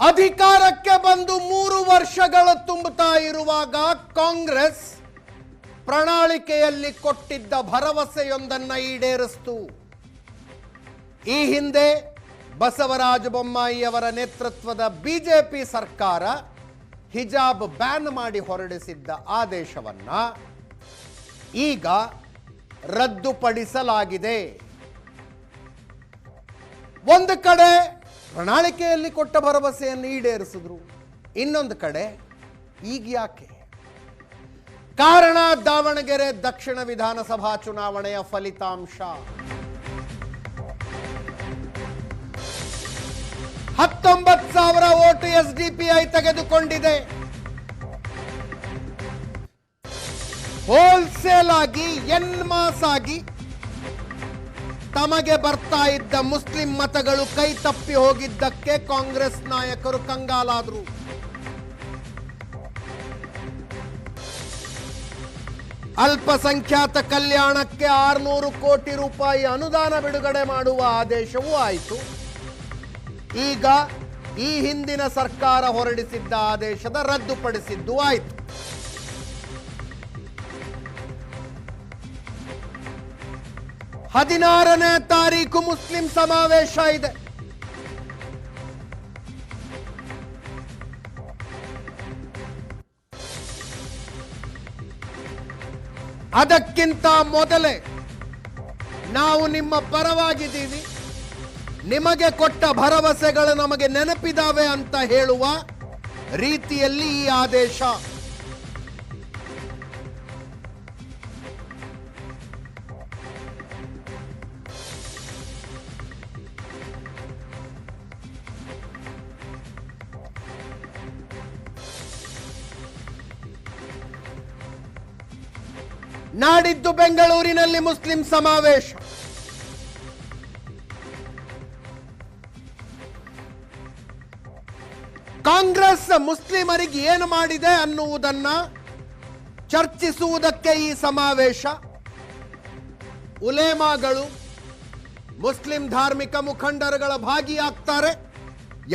ಅಧಿಕಾರಕ್ಕೆ ಬಂದು 3 ವರ್ಷಗಳು ತುಂಬುತ್ತಾ ಇರುವಾಗ ಕಾಂಗ್ರೆಸ್ ಪ್ರಣಾಳಿಕೆಯಲ್ಲಿ ಕೊಟ್ಟಿದ್ದ ಭರವಸೆಯೊಂದನ್ನು ಈಡೇರಿಸಿತು. ಈ ಹಿಂದೆ ಬಸವರಾಜ ಬೊಮ್ಮಾಯಿ ಅವರ ನೇತೃತ್ವದ ಬಿಜೆಪಿ ಸರ್ಕಾರ ಹಿಜಾಬ್ ಬ್ಯಾನ್ ಮಾಡಿ ಹೊರಡಿಸಿದ್ದ ಆದೇಶವನ್ನ ಈಗ ರದ್ದುಪಡಿಸಲಾಗಿದೆ. ಒಂದು ಕಡೆ ಪ್ರಣಾಳಿಕೆಯಲ್ಲಿ ಕೊಟ್ಟ ಭರವಸೆಯನ್ನು ಈಡೇರಿಸಿದ್ರು, ಇನ್ನೊಂದು ಕಡೆ ಈಗ ಯಾಕೆ? ಕಾರಣ ದಾವಣಗೆರೆ ದಕ್ಷಿಣ ವಿಧಾನಸಭಾ ಚುನಾವಣೆಯ ಫಲಿತಾಂಶ. 19,000 ವೋಟು ಎಸ್ಡಿಪಿಐ ತೆಗೆದುಕೊಂಡಿದೆ. ಹೋಲ್ಸೇಲ್ ಆಗಿ ಎನ್ಮಾಸ್ ಆಗಿ ತಮಗೆ ಬರ್ತಾ ಇದ್ದ ಮುಸ್ಲಿಂ ಮತಗಳು ಕೈ ತಪ್ಪಿ ಹೋಗಿದ್ದಕ್ಕೆ ಕಾಂಗ್ರೆಸ್ ನಾಯಕರು ಕಂಗಾಲಾದರು. ಅಲ್ಪಸಂಖ್ಯಾತ ಕಲ್ಯಾಣಕ್ಕೆ 600 ಕೋಟಿ ರೂಪಾಯಿ ಅನುದಾನ ಬಿಡುಗಡೆ ಮಾಡುವ ಆದೇಶವೂ ಆಯಿತು. ಈಗ ಈ ಹಿಂದಿನ ಸರ್ಕಾರ ಹೊರಡಿಸಿದ್ದ ಆದೇಶದ ರದ್ದುಪಡಿಸಿದ್ದು ಆಯಿತು. ಹದಿನಾರನೇ ತಾರೀಕು ಮುಸ್ಲಿಂ ಸಮಾವೇಶ ಇದೆ. ಅದಕ್ಕಿಂತ ಮೊದಲೇ ನಾವು ನಿಮ್ಮ ಪರವಾಗಿದ್ದೀವಿ, ನಿಮಗೆ ಕೊಟ್ಟ ಭರವಸೆಗಳು ನಮಗೆ ನೆನಪಿದಾವೆ ಅಂತ ಹೇಳುವ ರೀತಿಯಲ್ಲಿ ಈ ಆದೇಶ. ನಾಡಿದ್ದು ಬೆಂಗಳೂರಿನಲ್ಲಿ ಮುಸ್ಲಿಂ ಸಮಾವೇಶ. ಕಾಂಗ್ರೆಸ್ ಮುಸ್ಲಿಮರಿಗೆ ಏನು ಮಾಡಿದೆ ಅನ್ನುವುದನ್ನ ಚರ್ಚಿಸುವುದಕ್ಕೆ ಈ ಸಮಾವೇಶ. ಉಲೇಮಾಗಳು, ಮುಸ್ಲಿಂ ಧಾರ್ಮಿಕ ಮುಖಂಡರುಗಳ ಭಾಗಿಯಾಗ್ತಾರೆ.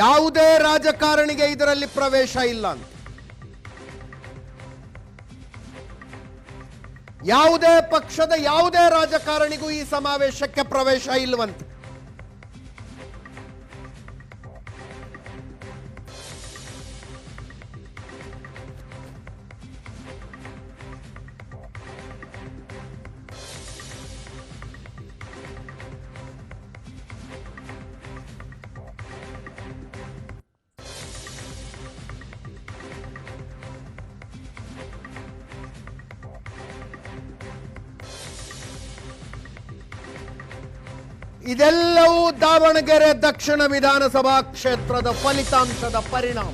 ಯಾವುದೇ ರಾಜಕಾರಣಿಗೆ ಇದರಲ್ಲಿ ಪ್ರವೇಶ ಇಲ್ಲ ಅಂತ, ಯಾವುದೇ ಪಕ್ಷದ ಯಾವುದೇ ರಾಜಕಾರಣಿಗೂ ಈ ಸಮಾವೇಶಕ್ಕೆ ಪ್ರವೇಶ ಇಲ್ಲವಂತೆ. ಇದೆಲ್ಲವೂ ದಾವಣಗೆರೆ ದಕ್ಷಿಣ ವಿಧಾನಸಭಾ ಕ್ಷೇತ್ರದ ಫಲಿತಾಂಶದ ಪರಿಣಾಮ.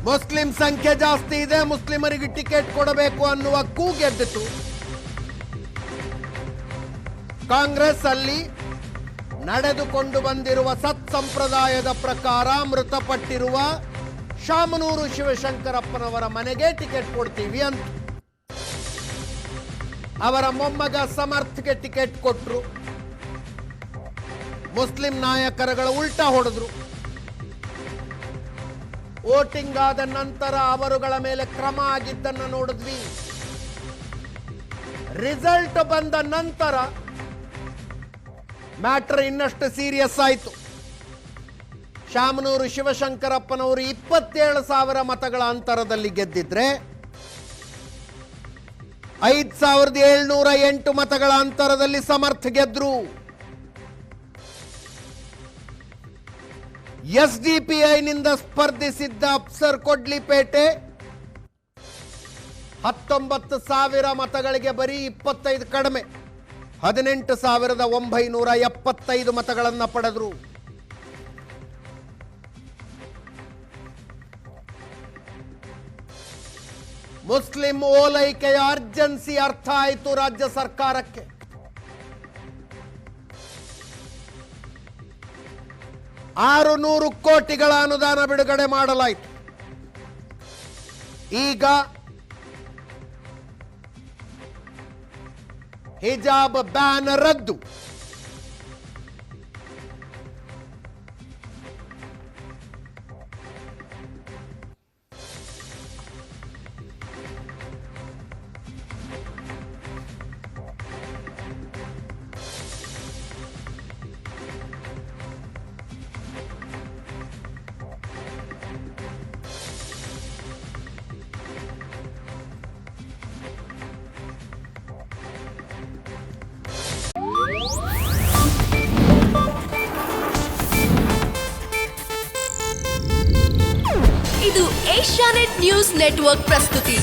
ಮುಸ್ಲಿಂ ಸಂಖ್ಯೆ ಜಾಸ್ತಿ ಇದೆ, ಮುಸ್ಲಿಮರಿಗೆ ಟಿಕೆಟ್ ಕೊಡಬೇಕು ಅನ್ನುವ ಕೂಗೆದ್ದಿತು. ಕಾಂಗ್ರೆಸ್ ಅಲ್ಲಿ ನಡೆದುಕೊಂಡು ಬಂದಿರುವ ಸತ್ಸಂಪ್ರದಾಯದ ಪ್ರಕಾರ ಮೃತಪಟ್ಟಿರುವ ಶಾಮನೂರು ಶಿವಶಂಕರಪ್ಪನವರ ಮನೆಗೆ ಟಿಕೆಟ್ ಕೊಡ್ತೀವಿ ಅಂತ ಅವರ ಮೊಮ್ಮಗ ಸಮರ್ಥ್ಗೆ ಟಿಕೆಟ್ ಕೊಟ್ಟರು. ಮುಸ್ಲಿಂ ನಾಯಕರುಗಳ ಉಲ್ಟಾ ಹೊಡೆದ್ರು. ವೋಟಿಂಗ್ ಆದ ನಂತರ ಅವರುಗಳ ಮೇಲೆ ಕ್ರಮ ಆಗಿದ್ದನ್ನು ನೋಡಿದ್ವಿ. ರಿಸಲ್ಟ್ ಬಂದ ನಂತರ ಮ್ಯಾಟರ್ ಇನ್ನಷ್ಟು ಸೀರಿಯಸ್ ಆಯಿತು. ಶಾಮನೂರು ಶಿವಶಂಕರಪ್ಪನವರು 27,000 ಮತಗಳ ಅಂತರದಲ್ಲಿ ಗೆದ್ದಿದ್ರೆ 5,708 ಮತಗಳ ಅಂತರದಲ್ಲಿ ಸಮರ್ಥ್ ಗೆದ್ರು. ಎಸ್ಡಿಪಿಐನಿಂದ ಸ್ಪರ್ಧಿಸಿದ್ದ ಅಫ್ಸರ್ ಕೊಡ್ಲಿಪೇಟೆ 19,000 ಮತಗಳಿಗೆ ಬರೀ 25 ಕಡಿಮೆ 18,975 ಮತಗಳನ್ನು ಪಡೆದ್ರು. ಮುಸ್ಲಿಂ ಓಲೈಕೆಯ ಅರ್ಜೆನ್ಸಿ ಅರ್ಥ ಆಯಿತು ರಾಜ್ಯ ಸರ್ಕಾರಕ್ಕೆ. $600 ಕೋಟಿಗಳ ಅನುದಾನ ಬಿಡುಗಡೆ ಮಾಡಲಾಯಿತು. ಈಗ ಹಿಜಾಬ್ ಬ್ಯಾನ್ ರದ್ದು. ಇದು ಏಷ್ಯಾನೆಟ್ ನ್ಯೂಸ್ ನೆಟ್ವರ್ಕ್ ಪ್ರಸ್ತುತಿ.